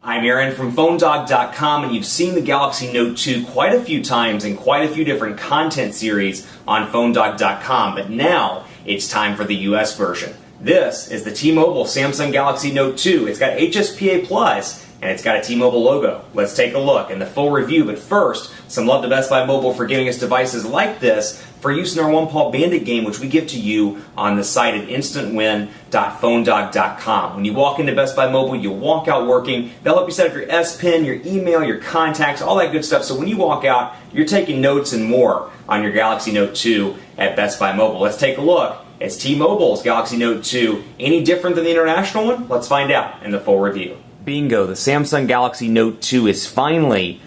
I'm Aaron from PhoneDog.com, and you've seen the Galaxy Note 2 quite a few times in quite a few different content series on PhoneDog.com, but now it's time for the US version. This is the T-Mobile Samsung Galaxy Note 2. It's got HSPA Plus, and it's got a T-Mobile logo. Let's take a look and the full review, but first, some love to Best Buy Mobile for giving us devices like this for use in our One Paw Bandit game, which we give to you on the site at instantwin.phonedog.com. When you walk into Best Buy Mobile, you'll walk out working. They'll help you set up your S Pen, your email, your contacts, all that good stuff. So when you walk out, you're taking notes and more on your Galaxy Note 2 at Best Buy Mobile. Let's take a look. It's T-Mobile's Galaxy Note 2. Any different than the international one? Let's find out in the full review. Bingo, the Samsung Galaxy Note 2 is finally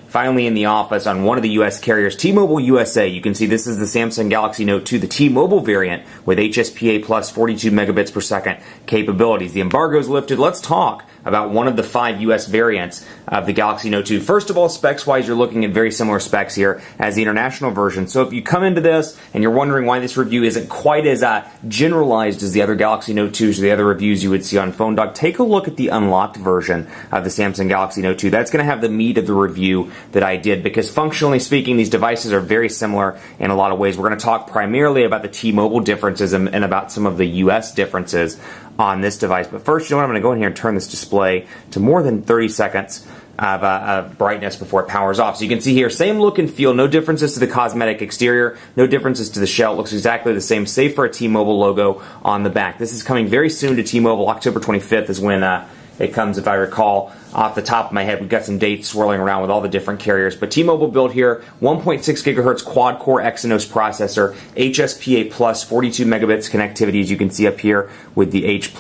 in the office on one of the US carriers, T-Mobile USA. You can see this is the Samsung Galaxy Note 2, the T-Mobile variant with HSPA Plus 42 megabits per second capabilities. The embargo is lifted. Let's talk about one of the 5 US variants of the Galaxy Note 2. First of all, specs-wise, you're looking at very similar specs here as the international version. So if you come into this and you're wondering why this review isn't quite as generalized as the other Galaxy Note 2s or the other reviews you would see on PhoneDog, take a look at the unlocked version of the Samsung Galaxy Note 2. That's going to have the meat of the review that I did, because functionally speaking, these devices are very similar in a lot of ways. We're going to talk primarily about the T-Mobile differences and about some of the US differences on this device. But first, you know what, I'm going to go in here and turn this display to more than 30 seconds of brightness before it powers off. So you can see here, same look and feel, no differences to the cosmetic exterior, no differences to the shell. It looks exactly the same, save for a T-Mobile logo on the back. This is coming very soon to T-Mobile. October 25th is when it comes, if I recall, off the top of my head. We've got some dates swirling around with all the different carriers. But T-Mobile built here, 1.6 gigahertz quad-core Exynos processor, HSPA Plus, 42 megabits connectivity, as you can see up here with the H+,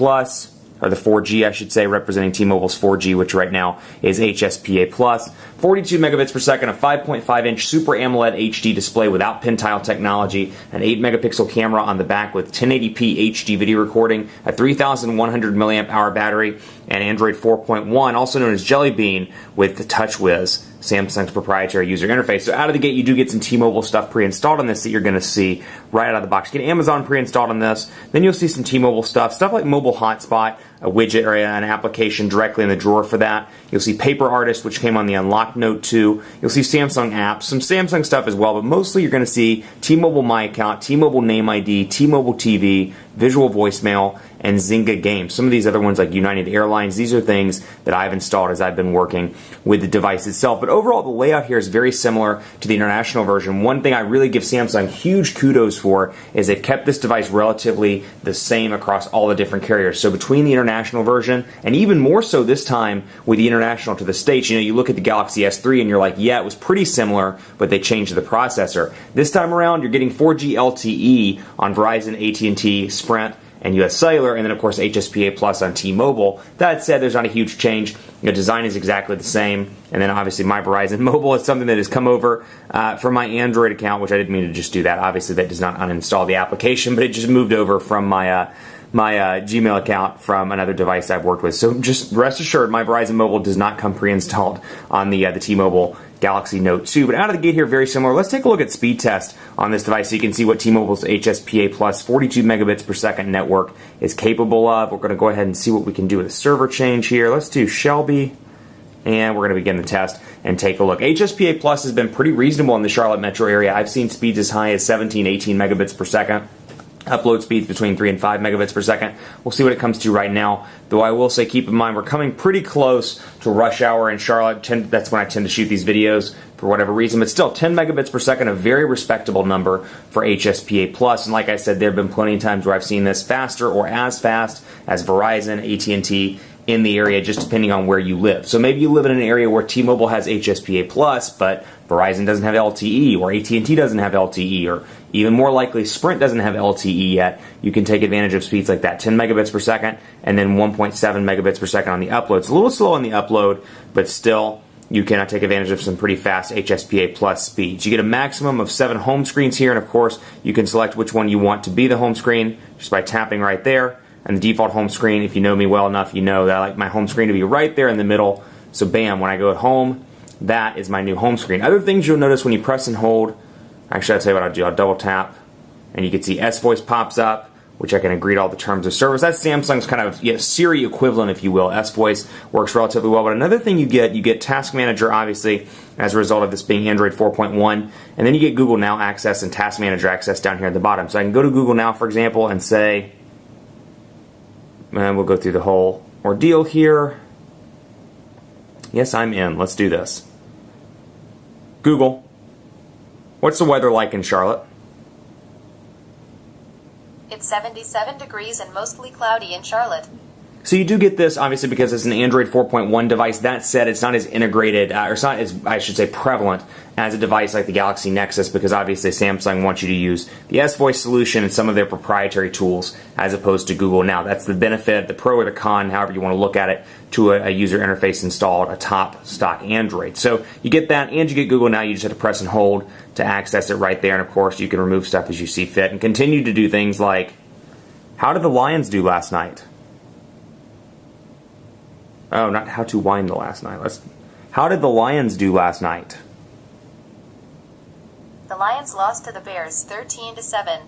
or the 4G, I should say, representing T-Mobile's 4G, which right now is HSPA Plus. 42 megabits per second, a 5.5-inch Super AMOLED HD display without pin tile technology, an 8-megapixel camera on the back with 1080p HD video recording, a 3,100 milliamp hour battery, and Android 4.1, also known as Jelly Bean, with the TouchWiz, Samsung's proprietary user interface. So out of the gate, you do get some T-Mobile stuff pre-installed on this that you're going to see right out of the box. You get Amazon pre-installed on this. Then you'll see some T-Mobile stuff like Mobile Hotspot, a widget or an application directly in the drawer for that. You'll see Paper Artist, which came on the unlocked Note 2. You'll see Samsung apps, some Samsung stuff as well, but mostly you're going to see T-Mobile My Account, T-Mobile Name ID, T-Mobile TV, Visual Voicemail, and Zynga Games. Some of these other ones like United Airlines, these are things that I've installed as I've been working with the device itself. But overall, the layout here is very similar to the international version. One thing I really give Samsung huge kudos for is they've kept this device relatively the same across all the different carriers. So between the international version, and even more so this time with the international to the States, you look at the Galaxy S3 and you're like, yeah, it was pretty similar, but they changed the processor. This time around, you're getting 4G LTE on Verizon, AT&T, Sprint, and US Cellular, and then of course HSPA Plus on T-Mobile. That said, there's not a huge change. The design is exactly the same, and then obviously my Verizon Mobile is something that has come over from my Android account, which I didn't mean to just do that. Obviously that does not uninstall the application, but it just moved over from my Gmail account from another device I've worked with. So just rest assured, my Verizon Mobile does not come pre-installed on the T-Mobile Galaxy Note 2. But out of the gate here, very similar. Let's take a look at speed test on this device so you can see what T-Mobile's HSPA Plus 42 megabits per second network is capable of. We're going to go ahead and see what we can do with a server change here. Let's do Shelby, and we're going to begin the test and take a look. HSPA Plus has been pretty reasonable in the Charlotte metro area. I've seen speeds as high as 17, 18 megabits per second. Upload speeds between 3 and 5 megabits per second. We'll see what it comes to right now. Though I will say, keep in mind, we're coming pretty close to rush hour in Charlotte. That's when I tend to shoot these videos for whatever reason. But still, 10 megabits per second, a very respectable number for HSPA Plus. And like I said, there have been plenty of times where I've seen this faster or as fast as Verizon, AT&T, in the area, just depending on where you live. So maybe you live in an area where T-Mobile has HSPA Plus, but Verizon doesn't have LTE, or AT&T doesn't have LTE, or even more likely, Sprint doesn't have LTE yet. You can take advantage of speeds like that, 10 megabits per second, and then 1.7 megabits per second on the upload. It's a little slow on the upload, but still, you can take advantage of some pretty fast HSPA Plus speeds. You get a maximum of 7 home screens here, and of course, you can select which one you want to be the home screen just by tapping right there. And the default home screen, if you know me well enough, you know that I like my home screen to be right there in the middle. So bam, when I go at home, that is my new home screen. Other things you'll notice when you press and hold, actually I'll tell you what I'll do. I'll double tap, and you can see S Voice pops up. which I can agree to all the terms of service. That's Samsung's kind of Siri equivalent, if you will. S-Voice works relatively well. But another thing you get Task Manager, obviously, as a result of this being Android 4.1. And then you get Google Now access and Task Manager access down here at the bottom. So I can go to Google Now, for example, and say, and we'll go through the whole ordeal here. Yes, I'm in. Let's do this. Google, what's the weather like in Charlotte? It's 77 degrees and mostly cloudy in Charlotte. So you do get this, obviously, because it's an Android 4.1 device. That said, it's not as integrated, or it's not as, I should say, prevalent as a device like the Galaxy Nexus, because obviously Samsung wants you to use the S-Voice solution and some of their proprietary tools, as opposed to Google Now. That's the benefit, the pro or the con, however you want to look at it, to a user interface installed atop stock Android. So you get that, and you get Google Now. You just have to press and hold to access it right there. And of course, you can remove stuff as you see fit, and continue to do things like, how did the Lions do last night? Oh, not how to wind the last night. How did the Lions do last night? The Lions lost to the Bears 13-7.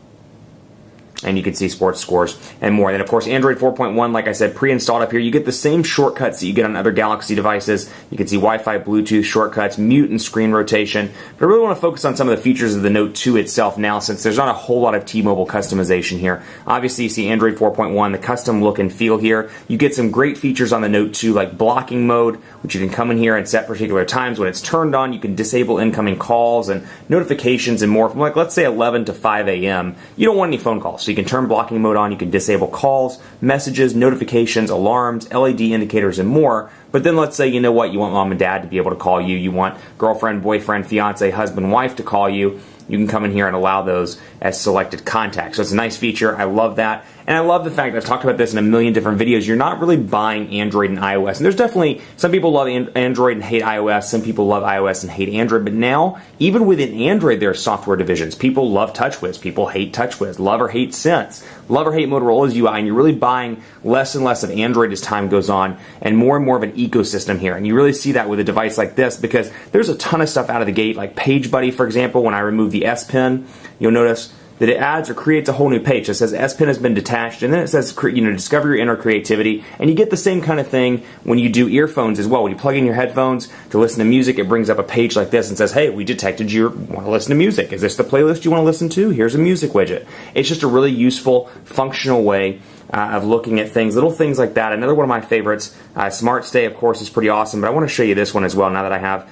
And you can see sports scores and more. Then, of course, Android 4.1, like I said, pre-installed up here. You get the same shortcuts that you get on other Galaxy devices. You can see Wi-Fi, Bluetooth shortcuts, mute and screen rotation. But I really want to focus on some of the features of the Note 2 itself now, since there's not a whole lot of T-Mobile customization here. Obviously, you see Android 4.1, the custom look and feel here. You get some great features on the Note 2, like blocking mode, which you can come in here and set particular times. When it's turned on, you can disable incoming calls and notifications and more from, like, let's say 11 to 5 a.m. You don't want any phone calls. So you can turn blocking mode on, you can disable calls, messages, notifications, alarms, LED indicators, and more. But then let's say, you know what, you want mom and dad to be able to call you, you want girlfriend, boyfriend, fiance, husband, wife to call you. You can come in here and allow those as selected contacts. So it's a nice feature. I love that. And I love the fact that I've talked about this in a million different videos. You're not really buying Android and iOS. And there's definitely, some people love Android and hate iOS. Some people love iOS and hate Android. But now, even within Android, there are software divisions. People love TouchWiz. People hate TouchWiz. Love or hate Sense. Love or hate Motorola's UI. And you're really buying less and less of Android as time goes on, and more of an ecosystem here. And you really see that with a device like this, because there's a ton of stuff out of the gate, like PageBuddy, for example. When I remove the S Pen, you'll notice that it adds or creates a whole new page. It says S Pen has been detached, and then it says, discover your inner creativity. And you get the same kind of thing when you do earphones as well. When you plug in your headphones to listen to music, it brings up a page like this and says, hey, we detected you want to listen to music. Is this the playlist you want to listen to? Here's a music widget. It's just a really useful, functional way of looking at things, little things like that. Another one of my favorites, Smart Stay, of course, is pretty awesome, but I want to show you this one as well now that I have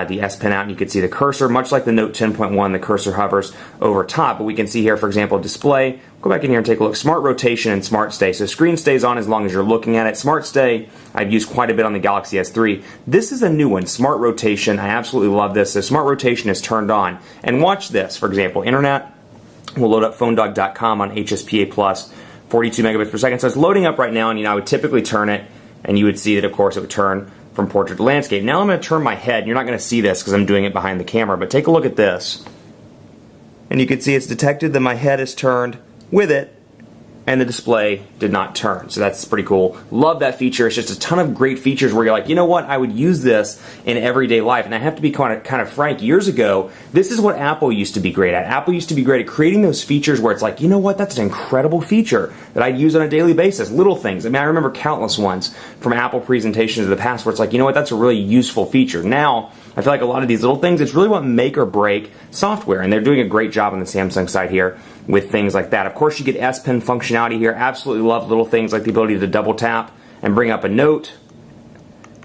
the S Pen out, and you can see the cursor, much like the Note 10.1, the cursor hovers over top, but we can see here, for example, display. Go back in here and take a look. Smart Rotation and Smart Stay. So screen stays on as long as you're looking at it. Smart Stay, I've used quite a bit on the Galaxy S3. This is a new one, Smart Rotation. I absolutely love this. So Smart Rotation is turned on. And watch this, for example, internet. We'll load up phonedog.com on HSPA Plus, 42 megabits per second. So it's loading up right now, and I would typically turn it, and you would see that, of course, it would turn from portrait to landscape. Now I'm going to turn my head, and you're not going to see this because I'm doing it behind the camera, but take a look at this. And you can see it's detected that my head is turned with it, and the display did not turn. So that's pretty cool. Love that feature. It's just a ton of great features where you're like, you know what, I would use this in everyday life. And I have to be kind of frank, years ago, this is what Apple used to be great at. Apple used to be great at creating those features where it's like, you know what, that's an incredible feature that I'd use on a daily basis. Little things. I mean, I remember countless ones from Apple presentations of the past where it's like, you know what, that's a really useful feature. Now, I feel like a lot of these little things, it's really what make or break software, and they're doing a great job on the Samsung side here with things like that. Of course, you get S Pen functionality here. Absolutely love little things like the ability to double tap and bring up a note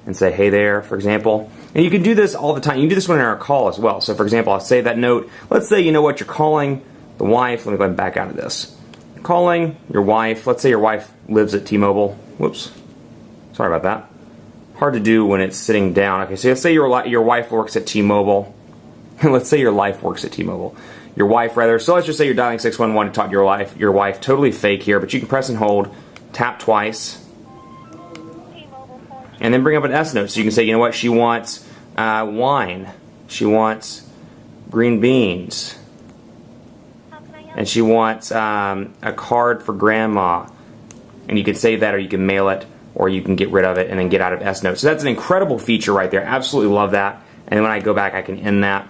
and say, hey there, for example. And you can do this all the time. You can do this when you're on a call as well. So, for example, I'll save that note. Let's say, you know what, you're calling the wife. Let me go ahead and back out of this. Calling your wife. Let's say your wife lives at T-Mobile. Whoops. Sorry about that. Hard to do when it's sitting down. Okay, so let's say your wife works at T-Mobile. Let's say your life works at T-Mobile. Your wife, rather. So let's just say you're dialing 611 to talk to your wife. Your wife, totally fake here, but you can press and hold, tap twice, and then bring up an S note. So you can say, you know what, she wants wine. She wants green beans. And she wants a card for grandma. And you can save that, or you can mail it, or you can get rid of it and then get out of S Note. So that's an incredible feature right there. Absolutely love that. And then when I go back, I can end that.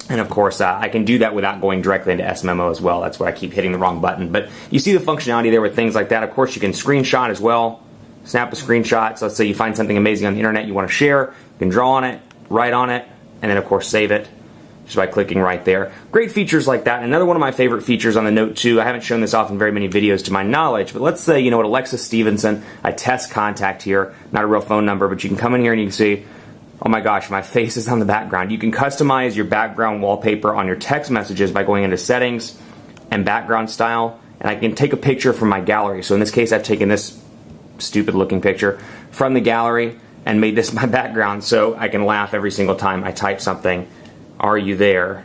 And of course, I can do that without going directly into SMemo as well. That's why I keep hitting the wrong button. But you see the functionality there with things like that. Of course, you can screenshot as well. Snap a screenshot. So let's say you find something amazing on the internet you want to share. You can draw on it, write on it, and then of course save it just by clicking right there. Great features like that. Another one of my favorite features on the Note 2, I haven't shown this off in very many videos to my knowledge, but let's say, you know what, Alexa Stevenson, I test contact here, not a real phone number, but you can come in here and you can see, oh my gosh, my face is on the background. You can customize your background wallpaper on your text messages by going into settings and background style, and I can take a picture from my gallery. So in this case, I've taken this stupid looking picture from the gallery and made this my background so I can laugh every single time I type something. Are you there?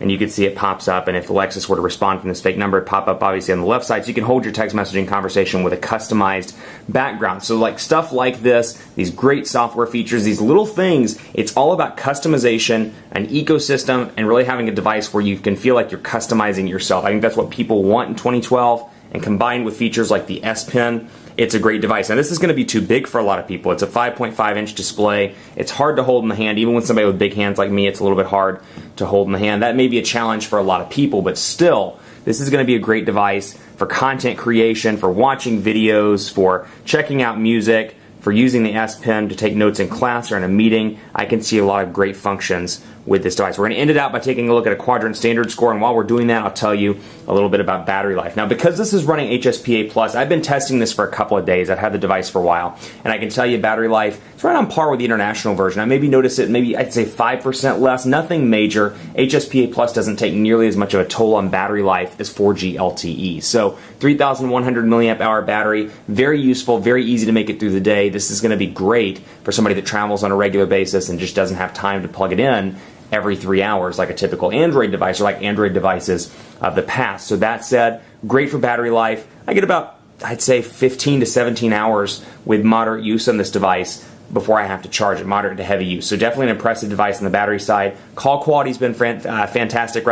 And you can see it pops up, and if Alexis were to respond from this fake number, it'd pop up obviously on the left side, so you can hold your text messaging conversation with a customized background. So like stuff like this, these great software features, these little things, it's all about customization, an ecosystem, and really having a device where you can feel like you're customizing yourself. I think that's what people want in 2012, and combined with features like the S Pen, it's a great device. Now this is going to be too big for a lot of people. It's a 5.5 inch display. It's hard to hold in the hand. Even with somebody with big hands like me, it's a little bit hard to hold in the hand. That may be a challenge for a lot of people, but still, this is going to be a great device for content creation, for watching videos, for checking out music, for using the S Pen to take notes in class or in a meeting. I can see a lot of great functions with this device. We're going to end it out by taking a look at a quadrant standard score, and while we're doing that, I'll tell you a little bit about battery life. Now, because this is running HSPA Plus, I've been testing this for a couple of days. I've had the device for a while, and I can tell you battery life is right on par with the international version. I maybe notice it, maybe I'd say 5% less, nothing major. HSPA Plus doesn't take nearly as much of a toll on battery life as 4G LTE. So 3,100 milliamp hour battery, very useful, very easy to make it through the day. This is going to be great for somebody that travels on a regular basis and just doesn't have time to plug it in every 3 hours like a typical Android device or like Android devices of the past. So that said, great for battery life. I get about, I'd say, 15 to 17 hours with moderate use on this device before I have to charge it, moderate to heavy use. So definitely an impressive device on the battery side. Call quality's been fantastic.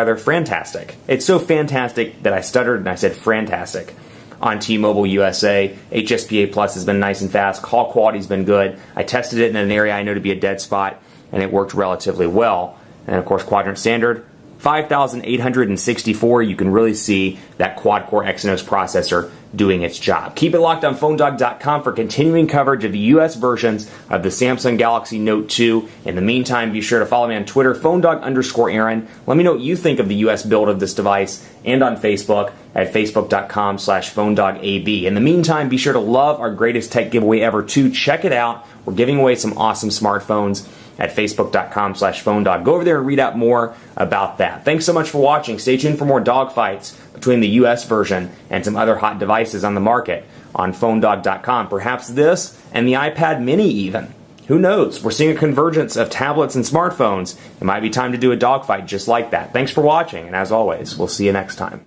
It's so fantastic that I stuttered and I said fantastic on T-Mobile USA. HSPA Plus has been nice and fast. Call quality's been good. I tested it in an area I know to be a dead spot, and it worked relatively well. And of course, quadrant standard, 5,864. You can really see that quad-core Exynos processor doing its job. Keep it locked on PhoneDog.com for continuing coverage of the US versions of the Samsung Galaxy Note 2. In the meantime, be sure to follow me on Twitter, PhoneDog_Aaron. Let me know what you think of the US build of this device, and on Facebook at Facebook.com/PhoneDogAB. In the meantime, be sure to love our greatest tech giveaway ever too. Check it out. We're giving away some awesome smartphones at Facebook.com/PhoneDog. Go over there and read out more about that. Thanks so much for watching. Stay tuned for more dogfights between the US version and some other hot devices on the market on PhoneDog.com. Perhaps this and the iPad mini even. Who knows? We're seeing a convergence of tablets and smartphones. It might be time to do a dogfight just like that. Thanks for watching, and as always, we'll see you next time.